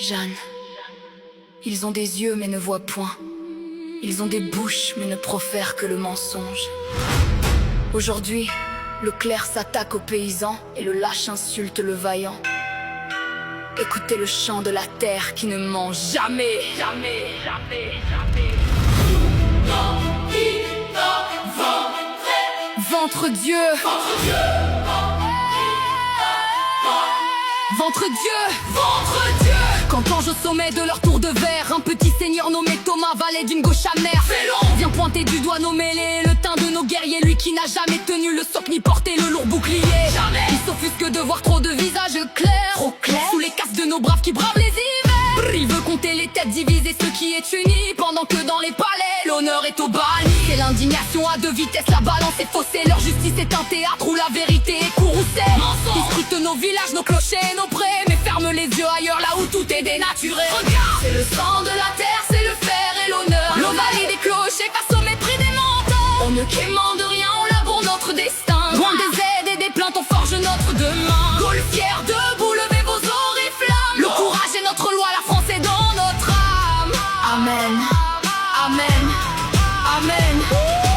Jeanne, ils ont des yeux mais ne voient point. Ils ont des bouches mais ne profèrent que le mensonge. Aujourd'hui, le clerc s'attaque aux paysans et le lâche insulte le vaillant. Écoutez le chant de la terre qui ne ment jamais. Jamais, jamais, jamais. Ventre Dieu. Ventre Dieu. Ventre Dieu. Ventre Dieu. Quand ange au sommet de leur tour de verre, un petit seigneur nommé Thomas, valet d'une gauche amère, vient pointer du doigt nos mêlés, le teint de nos guerriers, lui qui n'a jamais tenu le soc ni porté le lourd bouclier. Jamais. Il s'offusque de voir trop de visages clairs, trop clairs, sous les casques de nos braves qui bravent les hivers. Il veut compter les têtes divisées, ceux qui est unis, pendant que dans les palais, l'honneur est au banni. C'est l'indignation à deux vitesses, la balance est faussée. Leur justice est un théâtre où la vérité est courroucée. Ils scrutent nos villages, nos clochers et nos prés, mais ferment les yeux ailleurs là où tout est dénaturé. Regarde, c'est le sang de la terre, c'est le fer et l'honneur. L'ovalie des clochers face au mépris des menteurs. On ne quémande rien, on laboure notre destin. Loin des aides et des plaintes, on forge notre demain. Gaulle fière, debout, levez vos oriflammes. Le courage est notre loi, la France est dans notre âme. Amen, amen, amen.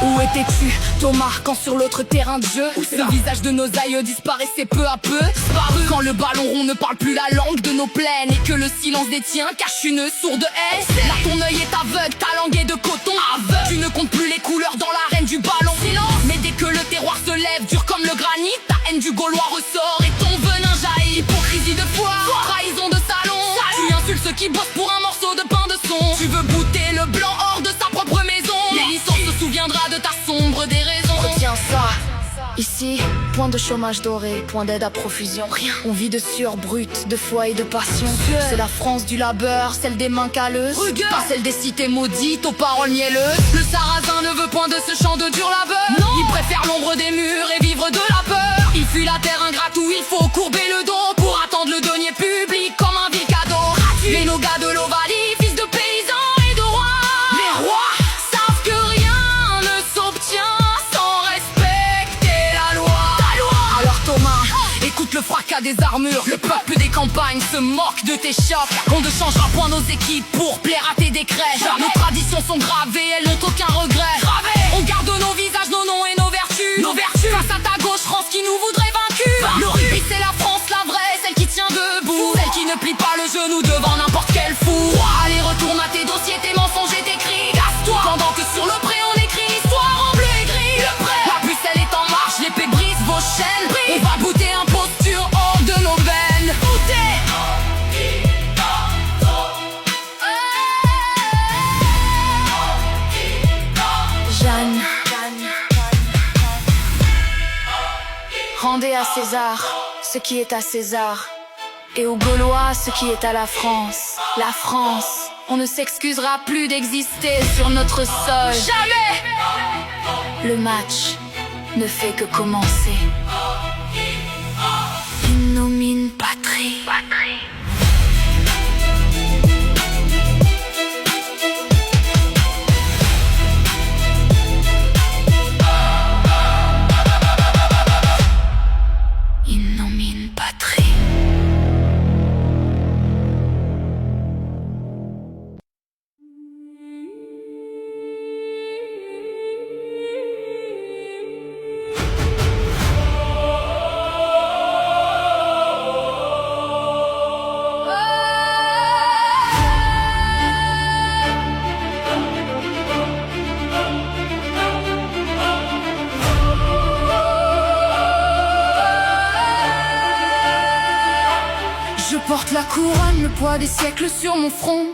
Où étais-tu, Thomas, quand sur l'autre terrain de jeu, le visage de nos aïeux disparaissait peu à peu? Quand le ballon rond ne parle plus la langue de nos plaines, et que le silence des tiens cache une sourde haine. Là ton œil est aveugle, ta langue est de coton. Tu ne comptes plus les couleurs dans l'arène du ballon. Mais dès que le terroir se lève, dur comme le granit, ta haine du Gaulois ressort et ton venin jaillit. Hypocrisie de foi, trahison de salon. Tu insultes ceux qui bossent pour un morceau de pain de son. Tu veux bouter le blanc hors de sa propre maison. L'hérisson se souviendra de ta sombre déraison. Retiens ça. Ici, point de chômage doré, point d'aide à profusion. Rien. On vit de sueur brute, de foi et de passion. C'est la France du labeur, celle des mains calleuses. Pas celle des cités maudites aux paroles mielleuses. Le sarrasin ne veut point de ce champ de dur labeur. Non. Il préfère l'ombre des murs et vivre de la peur. Il fuit la terre ingrate où il faut courber le dos pour attendre le denier public comme un vil cadeau. Les nogas de l'Ovalie, fils de paysans et de rois. Les rois savent que rien ne s'obtient sans respecter la loi. Alors Thomas, écoute le fracas des armures. Le peuple des campagnes se moque de tes chocs. On ne changera point nos équipes pour plaire à tes décrets. Jamais. Nos traditions sont gravées, elles n'ont aucun regret. On garde nos visages, nos noms et nos vertus. Nos vertus face à ta gauche France qui nous voudrait vaincus. Le rugby c'est la France, la vraie, celle qui tient debout, celle qui ne plie pas le genou devant n'importe quel fou. Allez retourne à tes dossiers, tes mensonges et tes cris. Casse-toi pendant que sur le pré on écrit histoire en bleu et gris. Le pré, la pucelle est en marche, l'épée brise vos chaînes. On va goûter imposture hors de nos veines. Goûter. Jeanne, rendez à César ce qui est à César, et aux Gaulois ce qui est à la France. La France, on ne s'excusera plus d'exister sur notre sol. Jamais. Le match ne fait que commencer. Innomine patrie. Innomine patrie. Je porte la couronne, le poids des siècles sur mon front.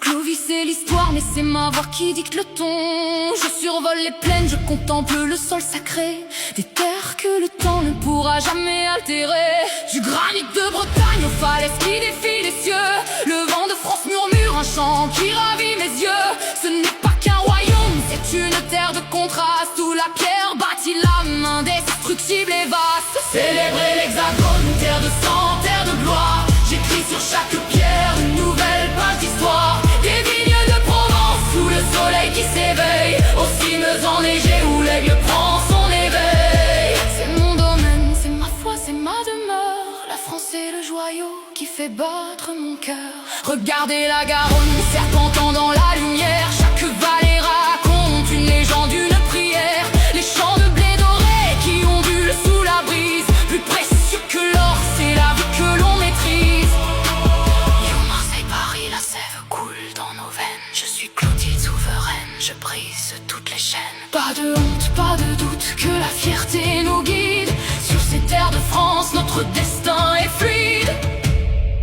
Clovis c'est l'histoire, mais c'est ma voix qui dicte le ton. Je survole les plaines, je contemple le sol sacré, des terres que le temps ne pourra jamais altérer. Du granit de Bretagne aux falaises qui défient les cieux, le vent de France murmure un chant qui ravit mes yeux. Ce n'est pas qu'un royaume, c'est une terre de contraste, où la pierre bâtit l'âme indestructible et vaste. Célébrer l'hexagone, une terre de sang, terre de gloire. J'écris sur chaque pierre une nouvelle page d'histoire. Des vignes de Provence sous le soleil qui s'éveille, aux cimes enneigées où l'aigle prend son éveil. C'est mon domaine, c'est ma foi, c'est ma demeure. La France est le joie joyau qui fait battre mon cœur. Regardez la Garonne serpentant dans la lumière. Chaque vallée raconte une légende, une prière. Les champs de blé doré qui ondulent sous la brise. Plus précieux que l'or, c'est la vie que l'on maîtrise. Yo Marseille, Paris, la sève coule dans nos veines. Je suis Clotilde souveraine, je brise toutes les chaînes. Pas de honte, pas de doute que la fierté nous guide. Sur ces terres de France, notre destin est fluide.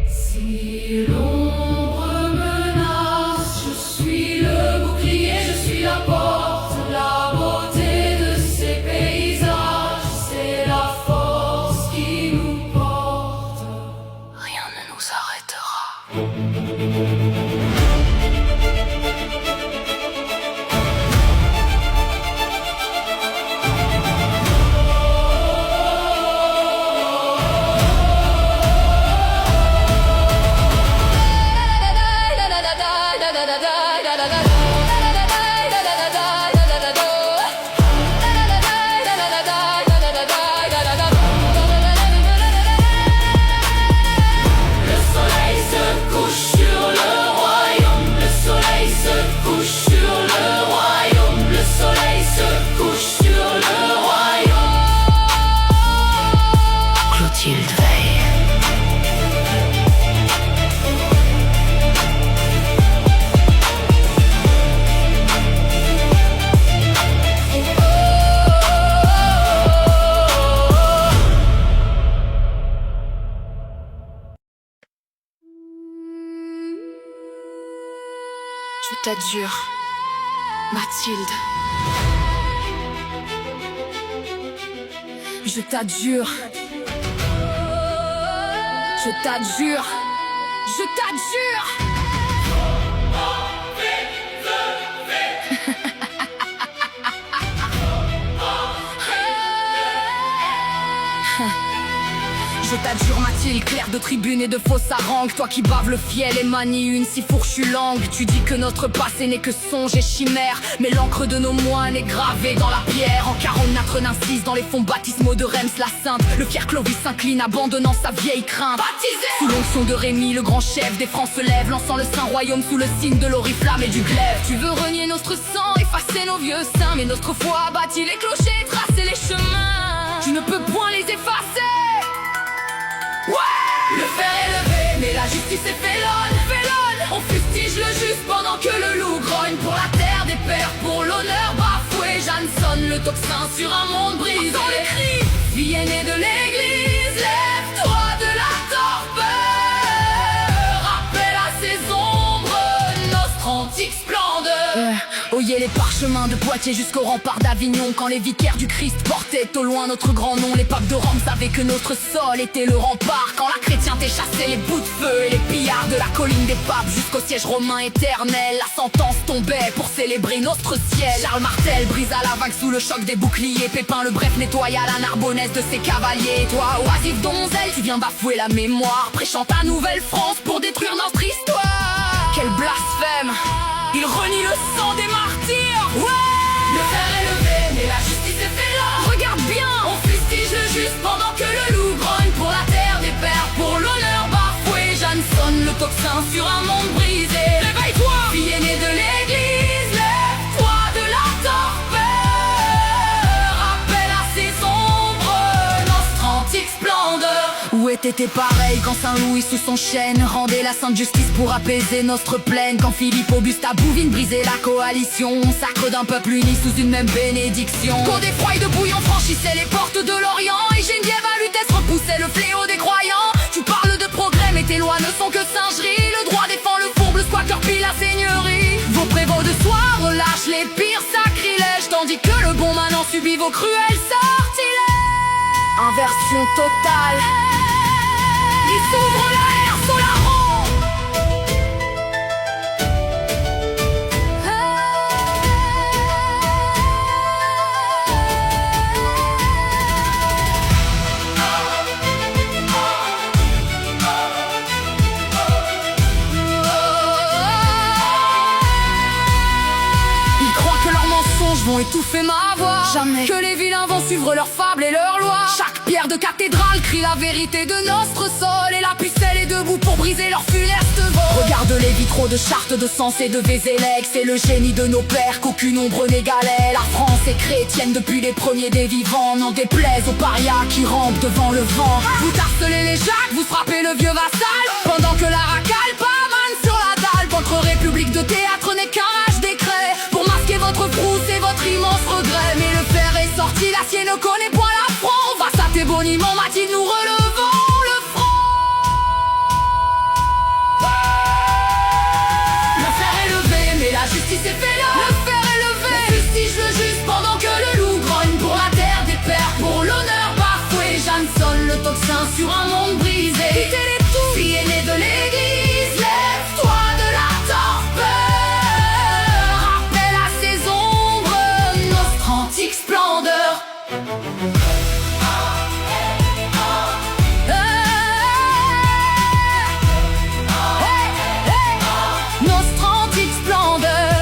Si l'ombre menace, je suis le bouclier, je suis la porte. La beauté de ces paysages, c'est la force qui nous porte. Rien ne nous arrêtera. Je t'adjure, Mathilde. Je t'adjure. Je t'adjure. Je t'adjure. Je t'adjure Mathilde, claire de tribune et de fausse harangue. Toi qui baves le fiel et manie une si fourchue langue. Tu dis que notre passé n'est que songe et chimère, mais l'encre de nos moines est gravée dans la pierre. En caronâtre n'incise dans les fonds baptismaux de Reims la Sainte. Le fier Clovis s'incline abandonnant sa vieille crainte. Baptisé sous l'onction de Rémy, le grand chef des Francs se lève, lançant le saint royaume sous le signe de l'oriflamme et du glaive. Tu veux renier notre sang, effacer nos vieux saints, mais notre foi a bâti les clochers, tracé les chemins. Tu ne peux point les effacer. Ouais, le fer est levé, mais la justice est félonne, félonne. On fustige le juste pendant que le loup grogne. Pour la terre des pères, pour l'honneur bafoué, Jeanne sonne le tocsin sur un monde brisé. Entends les cris, fille aînée de l'église, lève-toi de la torpeur. Rappelle à ces ombres notre antique splendeur. Oyez les parchemins de Poitiers jusqu'au rempart d'Avignon. Quand les vicaires du Christ portaient au loin notre grand nom, les papes de Rome savaient que notre sol était le rempart. Quand la chrétienté chassait les bouts de feu et les pillards de la colline des papes jusqu'au siège romain éternel, la sentence tombait pour célébrer notre ciel. Charles Martel brisa la vague sous le choc des boucliers. Pépin le Bref nettoya la Narbonnaise de ses cavaliers. Toi, oisive donzelle, tu viens bafouer la mémoire, prêchant ta nouvelle France pour détruire notre histoire. Quel blasphème! Il renie le sang des martyrs. Ouais, le fer est levé, mais la justice est félonne. Regarde bien, on fustige le juste pendant que le loup grogne. Pour la terre des pères, pour l'honneur bafoué, Jeanne sonne le tocsin sur un monde brisé. Réveille-toi, fille aînée de l'église, lève-toi de la torpeur. Rappelle à ces ombres notre antique splendeur. Où étaient tes pareils quand Saint-Louis sous son chêne rendait la sainte justice pour apaiser notre plaine? Quand Philippe Auguste à Bouvines brisait la coalition, sacre d'un peuple uni sous une même bénédiction. Godefroy de Bouillon franchissait les portes de l'Orient, et Geneviève à Lutèce repoussait le fléau des croyants. Tu parles de progrès mais tes lois ne sont que singerie. Le droit défend le fourbe, le squatter pille la seigneurie. Vos prévôts de soir relâchent les pires sacrilèges, tandis que le bon manant subit vos cruels sortilèges. Inversion totale. Il s'ouvre la haie sous la ronde. Ils croient que leurs mensonges vont étouffer ma voix. Jamais. Que les vilains vont suivre leurs fables et leurs lois. Chaque pierre de cathédrale crie la vérité de notre sol. sol et la pucelle est debout pour briser leur funeste vol. Regarde les vitraux de Chartres, de Sens et de Vézélec. C'est le génie de nos pères qu'aucune ombre n'égalait. La France est chrétienne depuis les premiers des vivants. N'en déplaise aux parias qui rampent devant le vent. Vous harcelez les jacques, vous frappez le vieux vassal, pendant que la racale pavane sur la dalle. Votre république de théâtre n'est qu'un lâche décret pour masquer votre frousse et votre immense regret. Mais le fer est sorti, l'acier ne connaît point l'affront. Face à tes boniments, Mathilde, nous relevons le front. Le fer est levé, mais la justice est fait là. Le fer est levé, fustige le juste pendant que le loup grogne. Pour la terre des pères, pour l'honneur bafoué, Jeanne sonne le tocsin sur un monde brisé. Quittez les tours, fille aînée de l'église, lève-toi de la torpeur. Rappelle à ces ombres notre antique splendeur. Notre antique splendeur.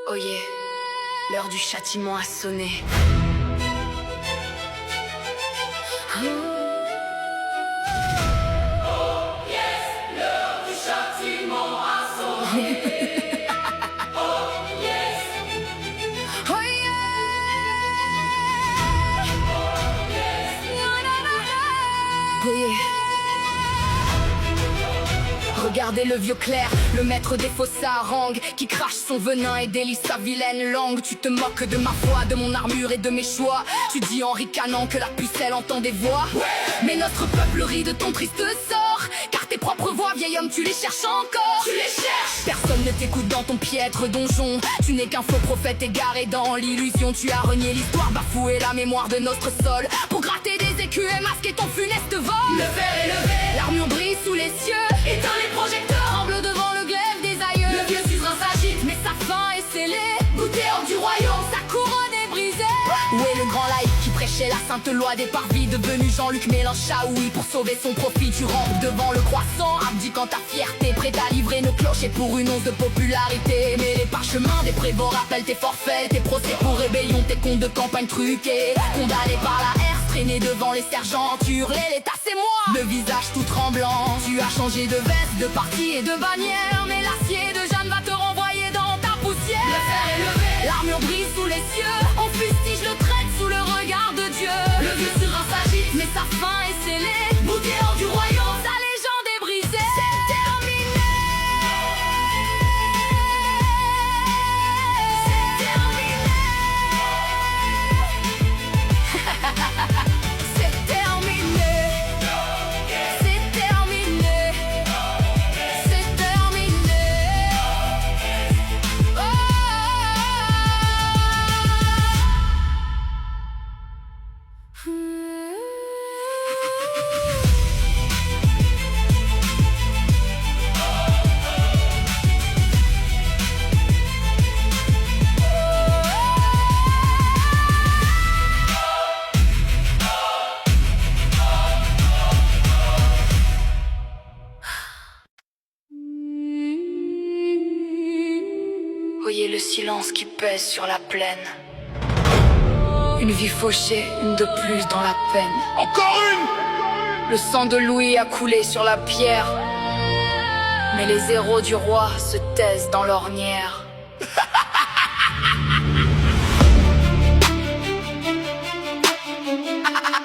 Oh yeah, l'heure du châtiment a sonné. Regardez le vieux clerc, le maître des faux harangues, qui crache son venin et délie sa vilaine langue. Tu te moques de ma foi, de mon armure et de mes choix. Tu dis en ricanant que la pucelle entend des voix. Mais notre peuple rit de ton triste sort, car tes propres voix, vieil homme, tu les cherches encore. Tu les cherches. Personne ne t'écoute dans ton piètre donjon. Tu n'es qu'un faux prophète égaré dans l'illusion. Tu as renié l'histoire, bafoué la mémoire de notre sol, pour gratter des écus et masquer ton funeste vol. Le fer est levé, l'armure brille sous les cieux. Éteins les projecteurs, tremble devant le glaive des aïeux. Le vieux suzerain s'agite, mais sa fin est scellée. Goûté hors du royaume, sa couronne est brisée. Où est le grand laïc qui prêchait la sainte loi des parvis, devenu Jean-Luc Mélenchon? Pour sauver son profit, tu rampes devant le croissant, abdiquant ta fierté, prêt à livrer nos clochers pour une once de popularité. Mais les parchemins des prévôts rappellent tes forfaits, tes procès pour rébellion, tes comptes de campagne truqués. Condamné par la herse, traîné devant les sergents, tu hurlais l'État c'est moi, le visage tout tremblant. Tu as changé de veste, de parti et de bannière, mais l'acier de Jeanne va te renvoyer dans ta poussière. Le fer est levé, l'armure brille sous les cieux, on fustige le traître sous le regard de Dieu. Le vieux suzerain s'agite, mais sa fin est scellée. Bouté hors du royaume, sa légende est brisée. C'est terminé. C'est terminé. C'est terminé. C'est terminé. C'est terminé. Oh. Voyez le silence qui pèse sur la plaine. Une vie fauchée, une de plus dans la peine. Encore une! Le sang de Louis a coulé sur la pierre, mais les héros du roi se taisent dans l'ornière.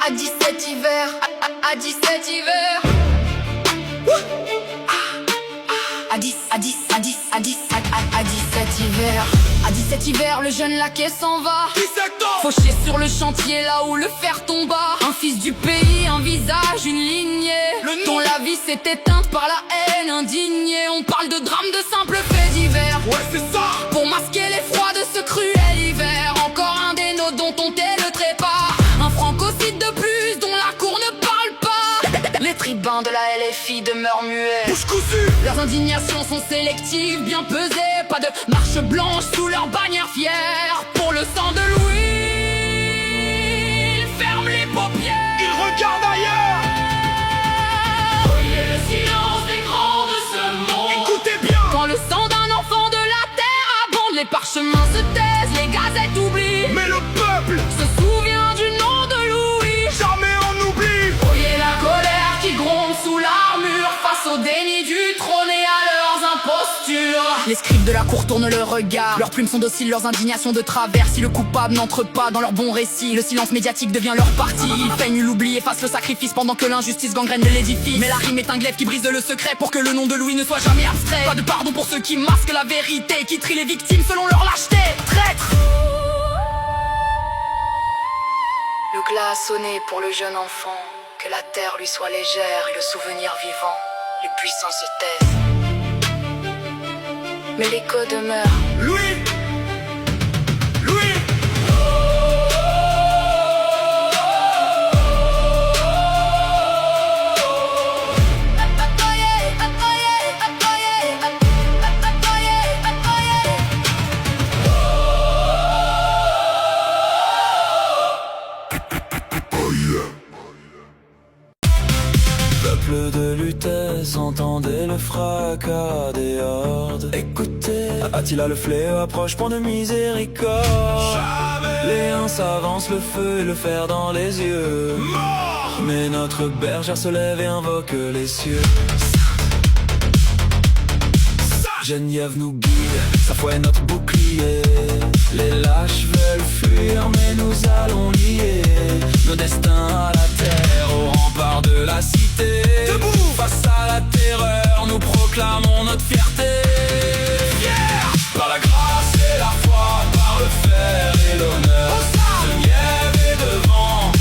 À 17 hivers, à 17 hivers. À 17 hivers. À 17 hivers, le jeune laquais s'en va. 17 ans! Fauché sur le chantier là où le fer tomba. Un fils du pays, un visage, une lignée. Dont la vie s'est éteinte par la haine indignée. On parle de drame, de simples faits divers. Ouais, c'est ça! Pour masquer l'effroi de ce cruel hiver. Encore un des nôtres dont on tait le trépas. Un francocide de plus dont la cour ne parle pas. Les tribuns de la LFI demeurent muets. Bouche cousue! Leurs indignations sont sélectives, bien pesées. Pas de marche blanche sous leur bannière fière. Pour le sang de Louis, ils ferment les paupières. Ils regardent ailleurs. Voyez le silence des grands de ce monde. Écoutez bien. Quand le sang d'un enfant de la terre abonde, les parchemins se taisent, les gazettes oublient. Mais le peuple Se souvient du nom de Louis. jamais on oublie. Voyez la colère qui gronde sous l'armure face au déni du trône et à leurs impostures. Les scribes de la cour tournent le regard. Leurs plumes sont dociles, leurs indignations de travers. Si le coupable n'entre pas dans leur bon récit, le silence médiatique devient leur parti. Ils peignent l'oubli, effacent le sacrifice pendant que l'injustice gangrène l'édifice. Mais la rime est un glaive qui brise le secret pour que le nom de Louis ne soit jamais abstrait. Pas de pardon pour ceux qui masquent la vérité, qui trient les victimes selon leur lâcheté. Traître. Le glas a sonné pour le jeune enfant. Que la terre lui soit légère et le souvenir vivant. Les puissants se taisent, mais l'écho demeure. Louis. Louis. Peuple de Lutèce, entendez le fracas des hordes. Écoutez, Attila le fléau approche, point de miséricorde. Les uns s'avancent, le feu et le fer dans les yeux. Mais notre bergère se lève et invoque les cieux. Geneviève nous guide, sa foi est notre bouclier. Les lâches veulent fuir, mais nous allons lier nos destins à la terre, au rempart de la cité. Debout face à la terreur, nous proclamons notre fierté. Par la grâce et la foi, par le fer et l'honneur, Geneviève est devant,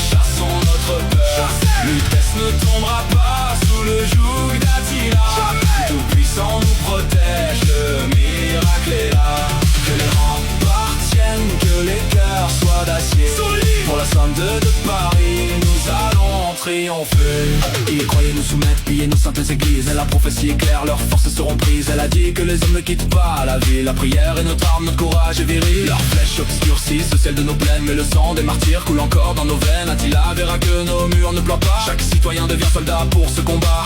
chassons notre peur. Lutèce ne tombera pas sous le joug d'Attila. Tout-puissant nous protège, le miracle est là. Que les remparts tiennent, que les cœurs soient d'acier. Pour la Sainte de Paris, nous allons triompher. Ils croyaient nous soumettre, piller nos saintes églises. Et la prophétie est claire, leurs forces seront prises. Elle a dit que les hommes ne quittent pas la ville. La prière est notre arme, notre courage est viril. Leurs flèches obscurcissent le ciel de nos plaines, mais le sang des martyrs coule encore dans nos veines. Attila verra que nos murs ne pleurent pas. Chaque citoyen devient soldat pour ce combat.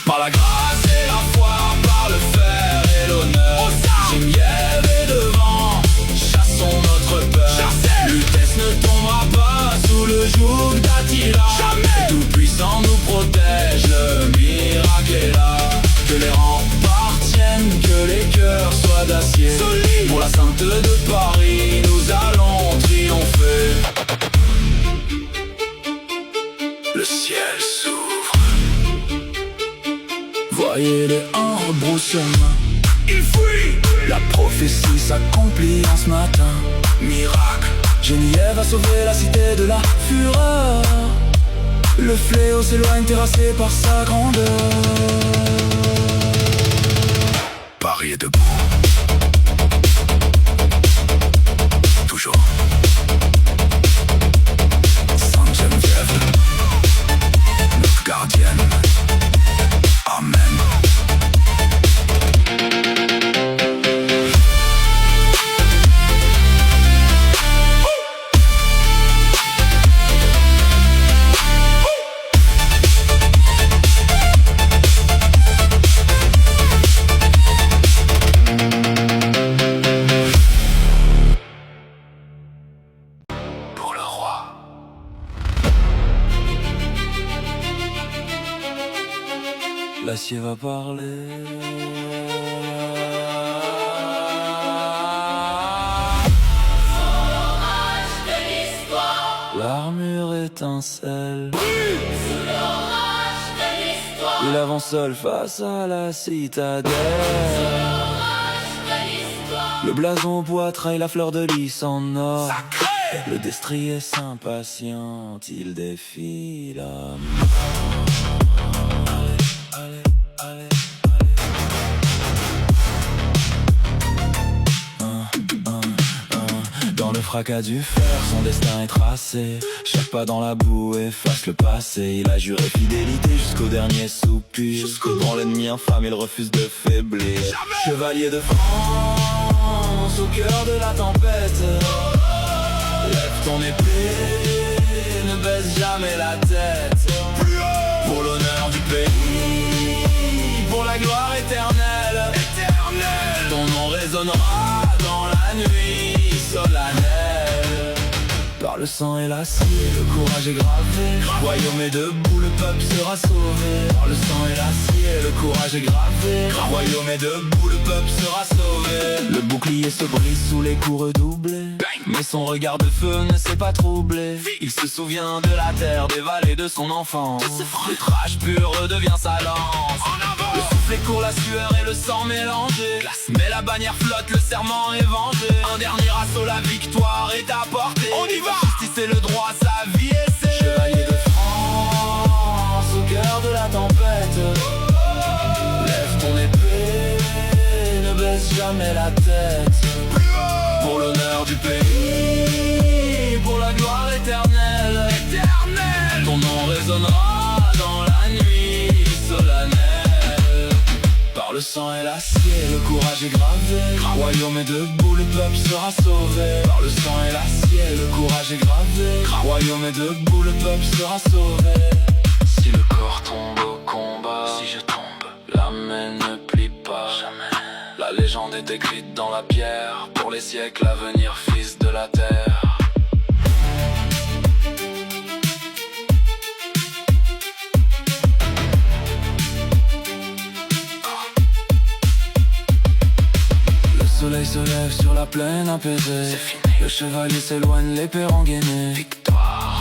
Par la grâce et la foi, par le fer et l'honneur, Geneviève est devant, chassons notre peur. Lutèce ne tombera pas sous le joug d'Attila. Tout-puissant nous protège, le miracle est là. Que les remparts tiennent, que les cœurs soient d'acier. Pour la Sainte de Paris, nous allons triompher. Le ciel s'ouvre, voyez les anges broussent chemin. Il fuit. La prophétie s'accomplit en ce matin. Miracle, Geneviève a sauvé la cité de la fureur. Le fléau s'éloigne terrassé par sa grandeur. Paris est debout. Toujours. Sainte Geneviève, notre gardienne. Amen. Pour le roi. L'acier va parler. L'armure étincelle. Il avance seul face à la citadelle. Le blason bois trahit la fleur de lys en or. Le destrier s'impatiente, il défie la mort. Allez, allez, allez. Dans le fracas du fer, son destin est tracé. Chaque pas dans la boue efface le passé. Il a juré fidélité jusqu'au dernier soupir. Dans l'ennemi infâme il refuse de faiblir. Chevalier de France, au cœur de la tempête, lève ton épée, ne baisse jamais la tête. Pour l'honneur du pays, pour la gloire éternelle, ton nom résonnera dans la nuit solennelle. Par le sang et l'acier, le courage est gravé. Royaume est debout, le peuple sera sauvé. Par le sang et l'acier, le courage est gravé. Royaume est debout, le peuple sera sauvé. Le bouclier se brise sous les coups redoublés, mais son regard de feu ne s'est pas troublé. Il se souvient de la terre, des vallées de son enfance. Le trash pur redevient sa lance. Le soufflet court, la sueur et le sang mélangés. Mais la bannière flotte, le serment est vengé. Un dernier assaut, la victoire est à portée. On y va! Justice et le droit, sa vie et c'est chevalier de France, au cœur de la tempête. Lève ton épée, ne baisse jamais la tête. Pour l'honneur du pays, pour la gloire éternelle, ton nom résonnera dans la nuit solennelle. Par le sang et l'acier, le courage est gravé. Royaume est debout, le peuple sera sauvé. Par le sang et l'acier, le courage est gravé. Royaume est debout, le peuple sera sauvé. Si le corps tombe au combat, si je tombe, la main ne plie pas jamais. La légende est écrite dans la pierre, pour les siècles à venir, fils de la terre. Le soleil se lève sur la plaine apaisée. Le chevalier s'éloigne, l'épée rengainée. Victoire.